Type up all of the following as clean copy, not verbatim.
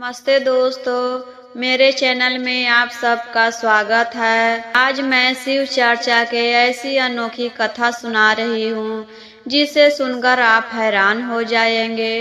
नमस्ते दोस्तों, मेरे चैनल में आप सबका स्वागत है। आज मैं शिव चर्चा के ऐसी अनोखी कथा सुना रही हूँ जिसे सुनकर आप हैरान हो जाएंगे।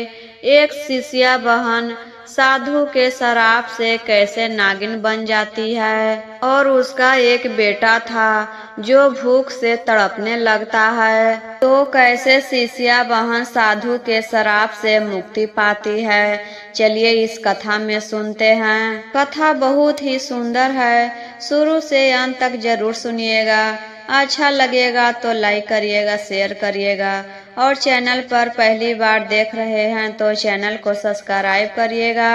एक शिष्या बहन साधु के शराब से कैसे नागिन बन जाती है और उसका एक बेटा था जो भूख से तड़पने लगता है, तो कैसे शिष्या बहन साधु के शराब से मुक्ति पाती है। चलिए इस कथा में सुनते हैं। कथा बहुत ही सुंदर है, शुरू से अंत तक जरूर सुनिएगा। अच्छा लगेगा तो लाइक करिएगा, शेयर करिएगा और चैनल पर पहली बार देख रहे हैं तो चैनल को सब्सक्राइब करिएगा।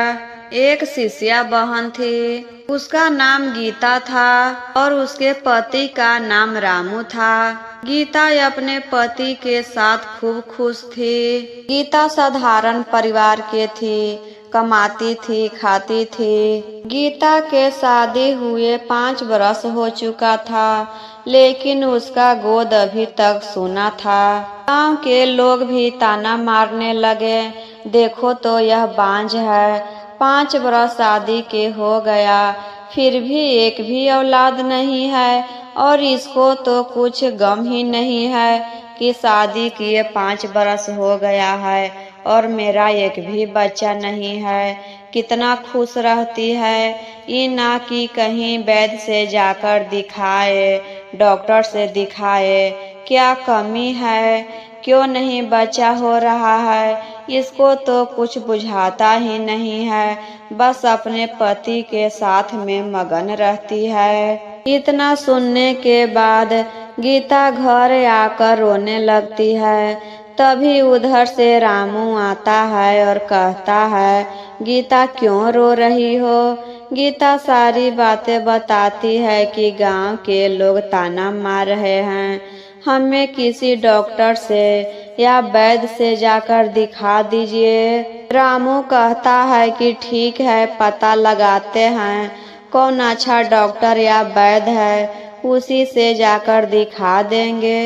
एक शिष्या बहन थी, उसका नाम गीता था और उसके पति का नाम रामू था। गीता अपने पति के साथ खूब खुश थी। गीता साधारण परिवार के थी, कमाती थी, खाती थी। गीता के शादी हुए 5 बरस हो चुका था, लेकिन उसका गोद अभी तक सूना था। गांव के लोग भी ताना मारने लगे, देखो तो यह बांझ है, 5 बरस शादी के हो गया, फिर भी एक भी औलाद नहीं है और इसको तो कुछ गम ही नहीं है कि शादी किए 5 बरस हो गया है और मेरा एक भी बच्चा नहीं है। कितना खुश रहती है, ये ना कि कहीं वैद्य से जाकर दिखाए, डॉक्टर से दिखाए, क्या कमी है, क्यों नहीं बच्चा हो रहा है, इसको तो कुछ बुझाता ही नहीं है, बस अपने पति के साथ में मगन रहती है। इतना सुनने के बाद गीता घर आकर रोने लगती है। तभी उधर से रामू आता है और कहता है, गीता क्यों रो रही हो। गीता सारी बातें बताती है कि गांव के लोग ताना मार रहे हैं, हमें किसी डॉक्टर से या वैद्य से जाकर दिखा दीजिए। रामू कहता है कि ठीक है, पता लगाते हैं कौन अच्छा डॉक्टर या वैद्य है, उसी से जाकर दिखा देंगे।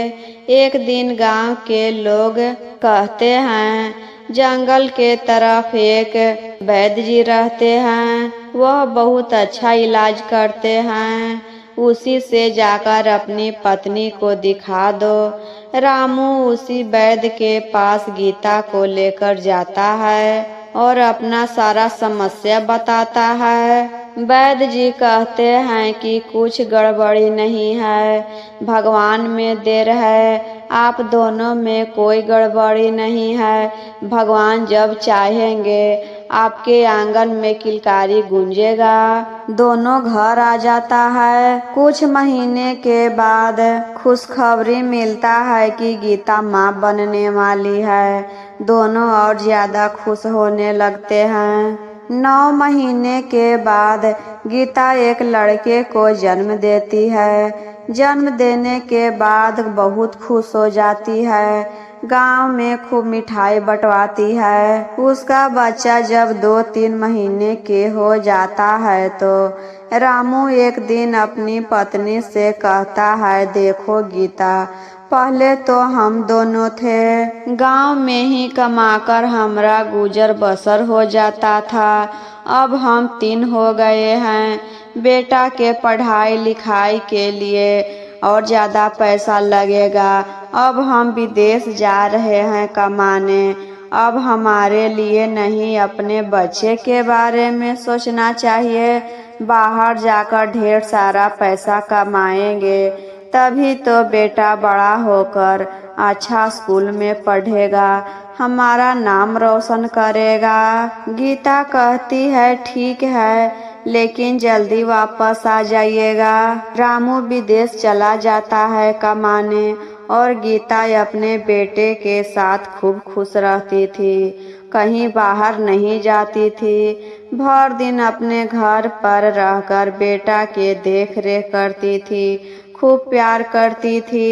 एक दिन गांव के लोग कहते हैं, जंगल के तरफ एक वैद्य जी रहते हैं, वह बहुत अच्छा इलाज करते हैं, उसी से जाकर अपनी पत्नी को दिखा दो। रामू उसी वैद्य के पास गीता को लेकर जाता है और अपना सारा समस्या बताता है। वैद्य जी कहते हैं कि कुछ गड़बड़ी नहीं है, भगवान में देर है, आप दोनों में कोई गड़बड़ी नहीं है, भगवान जब चाहेंगे आपके आंगन में किलकारी गूंजेगा। दोनों घर आ जाता है। कुछ महीने के बाद खुशखबरी मिलता है कि गीता माँ बनने वाली है। दोनों और ज्यादा खुश होने लगते हैं। 9 महीने के बाद गीता एक लड़के को जन्म देती है। जन्म देने के बाद बहुत खुश हो जाती है, गांव में खूब मिठाई बंटवाती है। उसका बच्चा जब 2-3 महीने के हो जाता है तो रामू एक दिन अपनी पत्नी से कहता है, देखो गीता, पहले तो हम दोनों थे, गांव में ही कमाकर हमारा गुजर बसर हो जाता था, अब हम 3 हो गए हैं, बेटा के पढ़ाई लिखाई के लिए और ज्यादा पैसा लगेगा, अब हम विदेश जा रहे हैं कमाने, अब हमारे लिए नहीं अपने बच्चे के बारे में सोचना चाहिए, बाहर जाकर ढेर सारा पैसा कमाएंगे, तभी तो बेटा बड़ा होकर अच्छा स्कूल में पढ़ेगा, हमारा नाम रोशन करेगा। गीता कहती है, ठीक है, लेकिन जल्दी वापस आ जाइएगा। रामू विदेश चला जाता है कमाने और गीता अपने बेटे के साथ खूब खुश रहती थी, कहीं बाहर नहीं जाती थी, भर दिन अपने घर पर रहकर बेटा के देख रेख करती थी, खूब प्यार करती थी।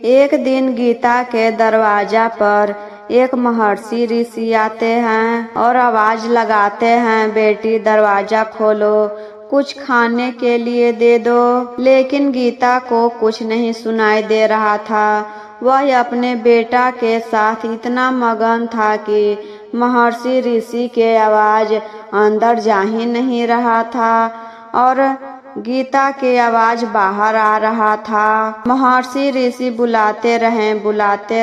एक दिन गीता के दरवाजा पर एक महर्षि ऋषि आते हैं और आवाज लगाते हैं, बेटी दरवाजा खोलो, कुछ खाने के लिए दे दो। लेकिन गीता को कुछ नहीं सुनाई दे रहा था, वह अपने बेटा के साथ इतना मगन था कि महर्षि ऋषि के आवाज अंदर जा ही नहीं रहा था और गीता की आवाज बाहर आ रहा था। महर्षि ऋषि बुलाते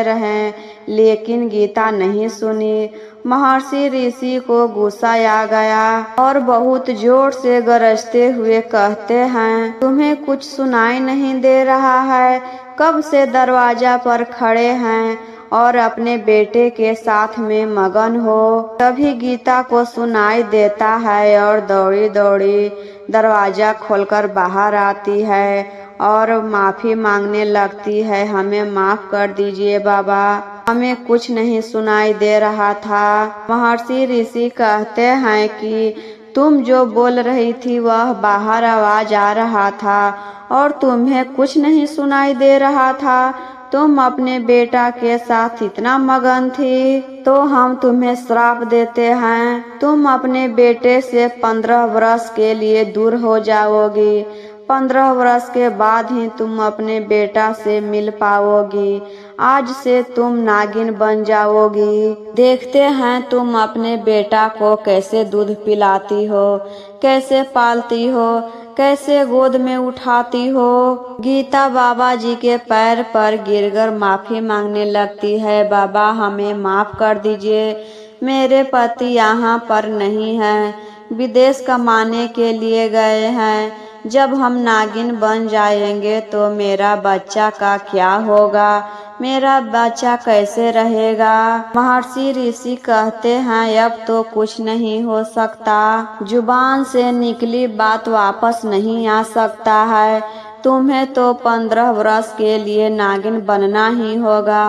रहे लेकिन गीता नहीं सुनी। महर्षि ऋषि को गुस्सा आ गया और बहुत जोर से गरजते हुए कहते हैं, तुम्हें कुछ सुनाई नहीं दे रहा है? कब से दरवाजा पर खड़े हैं और अपने बेटे के साथ में मगन हो। तभी गीता को सुनाई देता है और दौड़ी दौड़ी दरवाजा खोलकर बाहर आती है और माफी मांगने लगती है, हमें माफ कर दीजिए बाबा, हमें कुछ नहीं सुनाई दे रहा था। महर्षि ऋषि कहते हैं कि तुम जो बोल रही थी वह बाहर आवाज आ रहा था और तुम्हें कुछ नहीं सुनाई दे रहा था। तुम अपने बेटा के साथ इतना मगन थी तो हम तुम्हें श्राप देते हैं, तुम अपने बेटे से 15 वर्ष के लिए दूर हो जाओगी। 15 वर्ष के बाद ही तुम अपने बेटा से मिल पाओगी। आज से तुम नागिन बन जाओगी। देखते हैं तुम अपने बेटा को कैसे दूध पिलाती हो, कैसे पालती हो, कैसे गोद में उठाती हो। गीता बाबा जी के पैर पर गिरकर माफी मांगने लगती है, बाबा हमें माफ कर दीजिए, मेरे पति यहाँ पर नहीं है, विदेश कमाने के लिए गए हैं। जब हम नागिन बन जाएंगे तो मेरा बच्चा का क्या होगा, मेरा बच्चा कैसे रहेगा। महर्षि ऋषि कहते हैं अब तो कुछ नहीं हो सकता, जुबान से निकली बात वापस नहीं आ सकता है। तुम्हें तो 15 वर्ष के लिए नागिन बनना ही होगा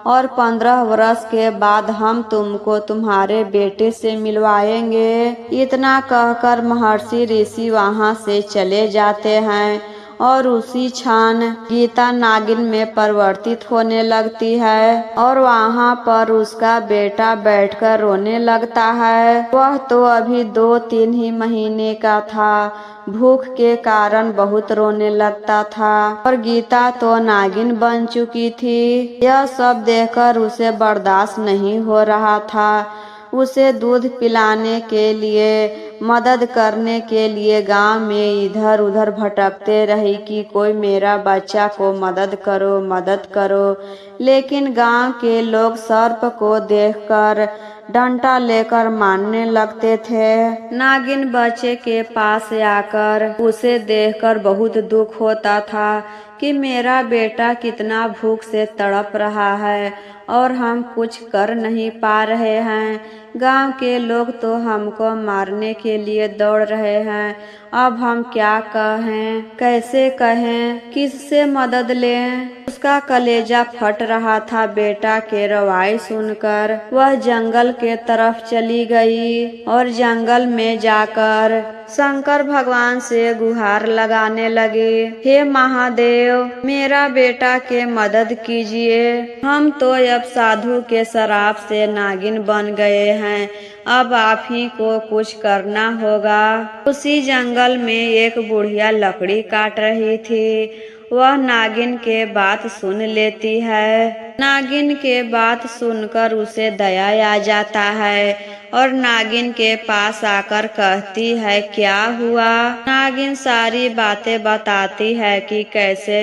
और 15 वर्ष के बाद हम तुमको तुम्हारे बेटे से मिलवाएंगे। इतना कहकर महर्षि ऋषि वहाँ से चले जाते हैं और उसी क्षण गीता नागिन में परिवर्तित होने लगती है और वहाँ पर उसका बेटा बैठकर रोने लगता है। वह तो अभी 2-3 ही महीने का था, भूख के कारण बहुत रोने लगता था और गीता तो नागिन बन चुकी थी। यह सब देखकर उसे बर्दाश्त नहीं हो रहा था। उसे दूध पिलाने के लिए, मदद करने के लिए गांव में इधर उधर भटकते रही कि कोई मेरा बच्चा को मदद करो। लेकिन गांव के लोग सर्प को देखकर डंडा लेकर मारने लगते थे। नागिन बच्चे के पास आकर उसे देखकर बहुत दुख होता था कि मेरा बेटा कितना भूख से तड़प रहा है और हम कुछ कर नहीं पा रहे हैं। गांव के लोग तो हमको मारने के लिए दौड़ रहे हैं। अब हम क्या कहें, कैसे कहें, किससे मदद लें। उसका कलेजा फट रहा था बेटा के रवाई सुनकर। वह जंगल के तरफ चली गई और जंगल में जाकर शंकर भगवान से गुहार लगाने लगी, हे महादेव मेरा बेटा के मदद कीजिए। हम तो अब साधु के शराप से नागिन बन गए हैं, अब आप ही को कुछ करना होगा। उसी जंगल में एक बुढ़िया लकड़ी काट रही थी। वह नागिन के बात सुन लेती है। नागिन के बात सुनकर उसे दया आ जाता है और नागिन के पास आकर कहती है क्या हुआ। नागिन सारी बातें बताती है कि कैसे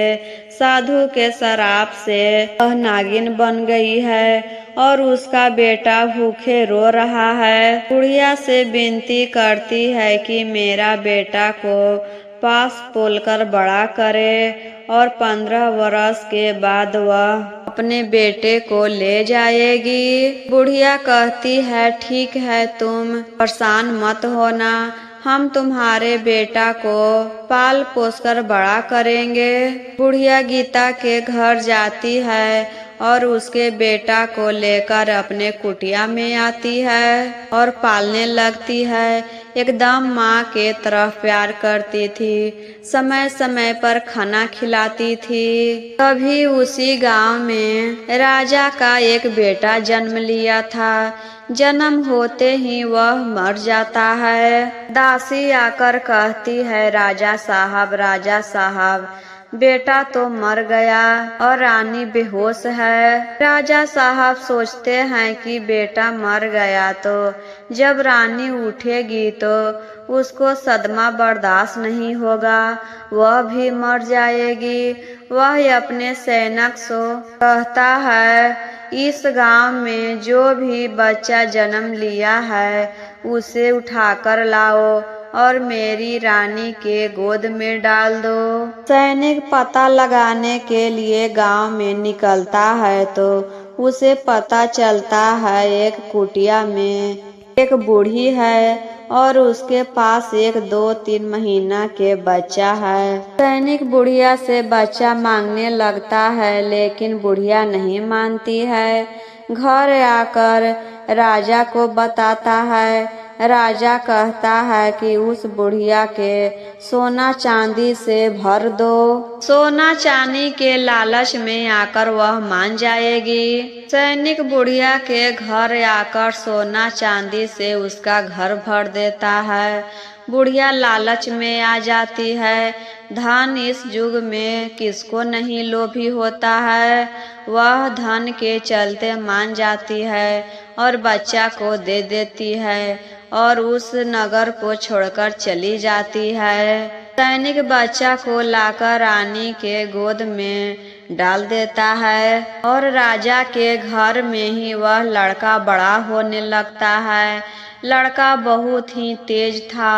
साधु के शराप से वह नागिन बन गई है और उसका बेटा भूखे रो रहा है। बुढ़िया से विनती करती है कि मेरा बेटा को पास पोलकर बड़ा करे और 15 वर्ष के बाद वह अपने बेटे को ले जाएगी। बुढ़िया कहती है ठीक है, तुम परेशान मत होना, हम तुम्हारे बेटा को पाल पोस कर बड़ा करेंगे। बुढ़िया गीता के घर जाती है और उसके बेटा को लेकर अपने कुटिया में आती है और पालने लगती है। एकदम माँ के तरफ प्यार करती थी, समय समय पर खाना खिलाती थी। तभी उसी गांव में राजा का एक बेटा जन्म लिया था। जन्म होते ही वह मर जाता है। दासी आकर कहती है राजा साहब बेटा तो मर गया और रानी बेहोश है। राजा साहब सोचते हैं कि बेटा मर गया तो जब रानी उठेगी तो उसको सदमा बर्दाश्त नहीं होगा, वह भी मर जाएगी। वह अपने सैनिक से कहता है, इस गांव में जो भी बच्चा जन्म लिया है उसे उठाकर लाओ और मेरी रानी के गोद में डाल दो। सैनिक पता लगाने के लिए गांव में निकलता है तो उसे पता चलता है एक कुटिया में एक बूढ़ी है और उसके पास एक 2-3 महीना के बच्चा है। सैनिक बुढ़िया से बच्चा मांगने लगता है लेकिन बुढ़िया नहीं मानती है। घर आकर राजा को बताता है। राजा कहता है कि उस बुढ़िया के सोना चांदी से भर दो। सोना चांदी के लालच में आकर वह मान जाएगी। सैनिक बुढ़िया के घर आकर सोना चांदी से उसका घर भर देता है। बुढ़िया लालच में आ जाती है। धन इस युग में किसको नहीं लोभी होता है। वह धन के चलते मान जाती है और बच्चा को दे देती है और उस नगर को छोड़कर चली जाती है। सैनिक बच्चा को लाकर रानी के गोद में डाल देता है और राजा के घर में ही वह लड़का बड़ा होने लगता है। लड़का बहुत ही तेज था,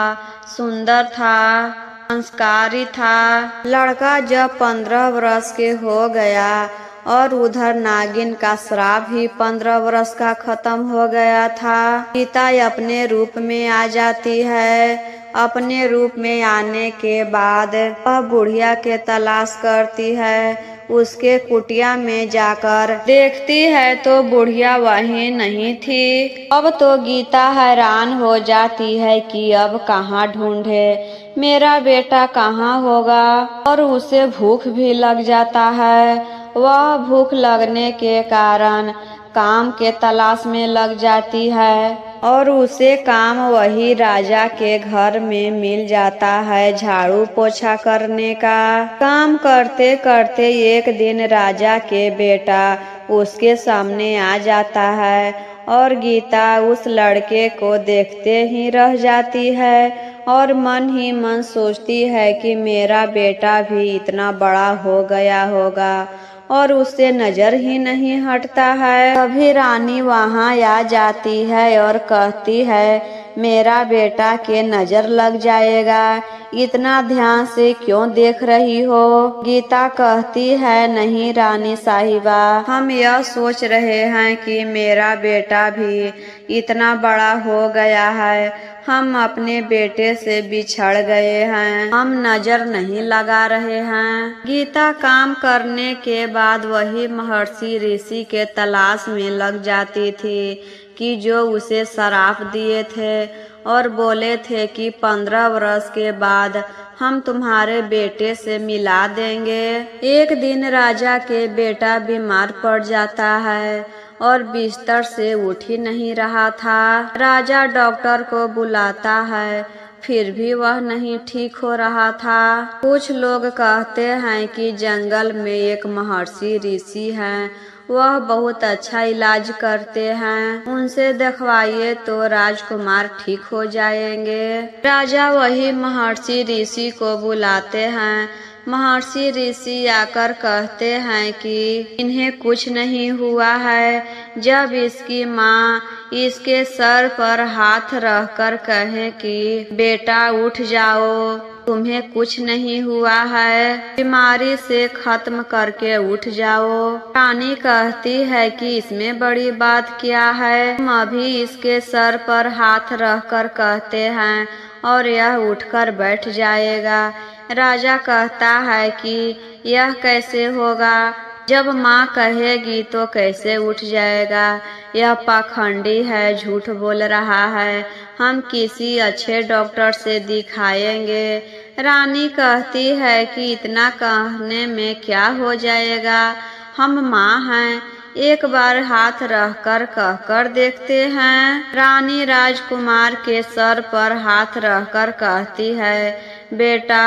सुंदर था, संस्कारी था। लड़का जब 15 वर्ष के हो गया और उधर नागिन का श्राप भी 15 वर्ष का खत्म हो गया था। सीता अपने रूप में आ जाती है। अपने रूप में आने के बाद वह बुढ़िया के तलाश करती है। उसके कुटिया में जाकर देखती है तो बुढ़िया वहीं नहीं थी। अब तो गीता हैरान हो जाती है कि अब कहाँ ढूंढे, मेरा बेटा कहाँ होगा। और उसे भूख भी लग जाता है। वह भूख लगने के कारण काम के तलाश में लग जाती है और उसे काम वही राजा के घर में मिल जाता है, झाड़ू पोछा करने का। काम करते करते एक दिन राजा के बेटा उसके सामने आ जाता है और गीता उस लड़के को देखते ही रह जाती है और मन ही मन सोचती है कि मेरा बेटा भी इतना बड़ा हो गया होगा और उससे नजर ही नहीं हटता है। तभी रानी वहां आ जाती है और कहती है, मेरा बेटा के नजर लग जाएगा, इतना ध्यान से क्यों देख रही हो। गीता कहती है, नहीं रानी साहिबा, हम यह सोच रहे हैं कि मेरा बेटा भी इतना बड़ा हो गया है, हम अपने बेटे से बिछड़ गए हैं, हम नजर नहीं लगा रहे हैं। गीता काम करने के बाद वही महर्षि ऋषि के तलाश में लग जाती थी कि जो उसे श्राप दिए थे और बोले थे कि 15 वर्ष के बाद हम तुम्हारे बेटे से मिला देंगे। एक दिन राजा के बेटा बीमार पड़ जाता है और बिस्तर से उठ ही नहीं रहा था। राजा डॉक्टर को बुलाता है, फिर भी वह नहीं ठीक हो रहा था। कुछ लोग कहते हैं कि जंगल में एक महर्षि ऋषि हैं, वह बहुत अच्छा इलाज करते हैं, उनसे दिखवाइए तो राजकुमार ठीक हो जाएंगे। राजा वही महर्षि ऋषि को बुलाते हैं। महर्षि ऋषि आकर कहते हैं कि इन्हें कुछ नहीं हुआ है। जब इसकी माँ इसके सर पर हाथ रखकर कहे कि बेटा उठ जाओ, तुम्हें कुछ नहीं हुआ है, बीमारी से खत्म करके उठ जाओ। रानी कहती है कि इसमें बड़ी बात क्या है, हम अभी इसके सर पर हाथ रखकर कहते हैं और यह उठकर बैठ जाएगा। राजा कहता है कि यह कैसे होगा, जब माँ कहेगी तो कैसे उठ जाएगा, यह पाखंडी है, झूठ बोल रहा है, हम किसी अच्छे डॉक्टर से दिखाएंगे। रानी कहती है कि इतना कहने में क्या हो जाएगा, हम माँ हैं, एक बार हाथ रखकर कहकर देखते हैं। रानी राजकुमार के सर पर हाथ रखकर कहती है, बेटा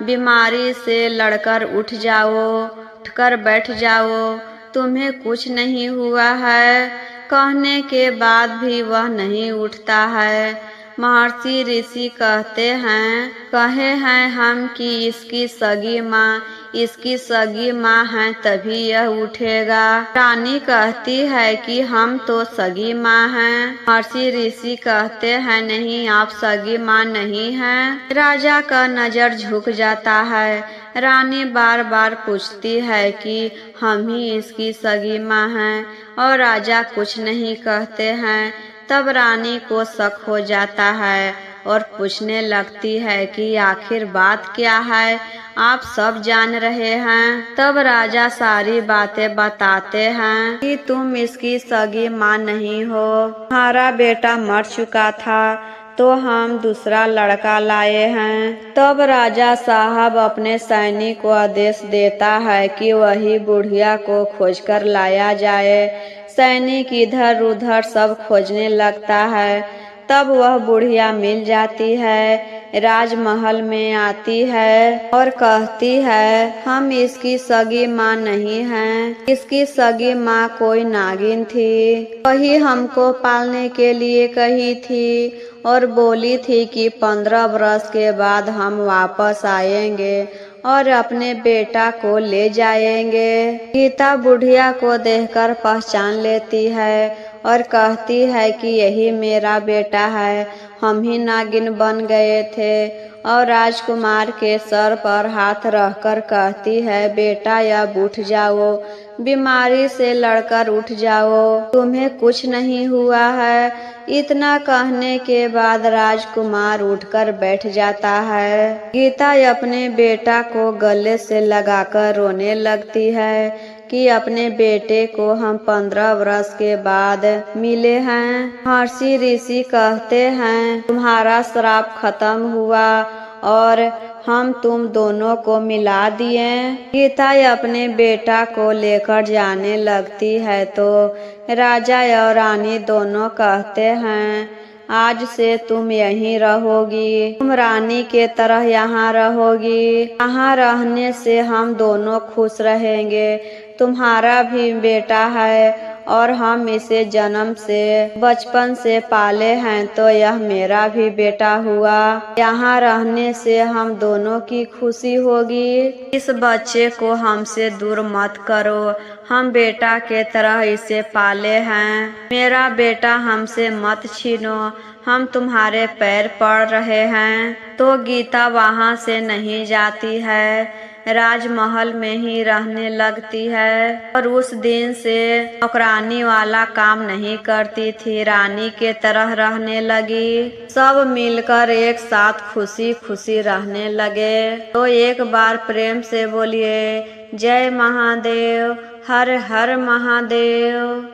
बीमारी से लड़कर उठ जाओ, उठकर बैठ जाओ, तुम्हें कुछ नहीं हुआ है। कहने के बाद भी वह नहीं उठता है। महर्षि ऋषि कहे हैं हम कि इसकी सगी माँ है तभी यह उठेगा। रानी कहती है कि हम तो सगी माँ हैं। महर्षि ऋषि कहते हैं नहीं, आप सगी माँ नहीं हैं। राजा का नजर झुक जाता है। रानी बार बार पूछती है कि हम ही इसकी सगी माँ हैं, और राजा कुछ नहीं कहते हैं। तब रानी को शक हो जाता है और पूछने लगती है कि आखिर बात क्या है, आप सब जान रहे हैं। तब राजा सारी बातें बताते हैं कि तुम इसकी सगी माँ नहीं हो, तुम्हारा बेटा मर चुका था तो हम दूसरा लड़का लाए हैं। तब राजा साहब अपने सैनिक को आदेश देता है कि वही बुढ़िया को खोजकर लाया जाए। सैनिक इधर उधर सब खोजने लगता है। तब वह बुढ़िया मिल जाती है, राजमहल में आती है और कहती है हम इसकी सगी माँ नहीं हैं, इसकी सगी माँ कोई नागिन थी, वही हमको पालने के लिए कही थी और बोली थी कि 15 वर्ष के बाद हम वापस आएंगे और अपने बेटा को ले जाएंगे। गीता बुढ़िया को देखकर पहचान लेती है और कहती है कि यही मेरा बेटा है, हम ही नागिन बन गए थे। और राजकुमार के सर पर हाथ रखकर कहती है बेटा अब उठ जाओ, बीमारी से लड़कर उठ जाओ, तुम्हें कुछ नहीं हुआ है। इतना कहने के बाद राजकुमार उठकर बैठ जाता है। गीता अपने बेटा को गले से लगाकर रोने लगती है कि अपने बेटे को हम 15 वर्ष के बाद मिले हैं। महर्षि ऋषि कहते हैं तुम्हारा श्राप खत्म हुआ और हम तुम दोनों को मिला दिए। गीता अपने बेटा को लेकर जाने लगती है तो राजा और रानी दोनों कहते हैं आज से तुम यहीं रहोगी, तुम रानी के तरह यहाँ रहोगी। यहाँ रहने से हम दोनों खुश रहेंगे। तुम्हारा भी बेटा है और हम इसे जन्म से बचपन से पाले हैं तो यह मेरा भी बेटा हुआ। यहाँ रहने से हम दोनों की खुशी होगी। इस बच्चे को हमसे दूर मत करो, हम बेटा के तरह इसे पाले हैं। मेरा बेटा हमसे मत छीनो, हम तुम्हारे पैर पड़ रहे हैं। तो गीता वहाँ से नहीं जाती है, राजमहल में ही रहने लगती है और उस दिन से नौकरानी वाला काम नहीं करती थी, रानी के तरह रहने लगी। सब मिलकर एक साथ खुशी खुशी रहने लगे। तो एक बार प्रेम से बोलिए जय महादेव, हर हर महादेव।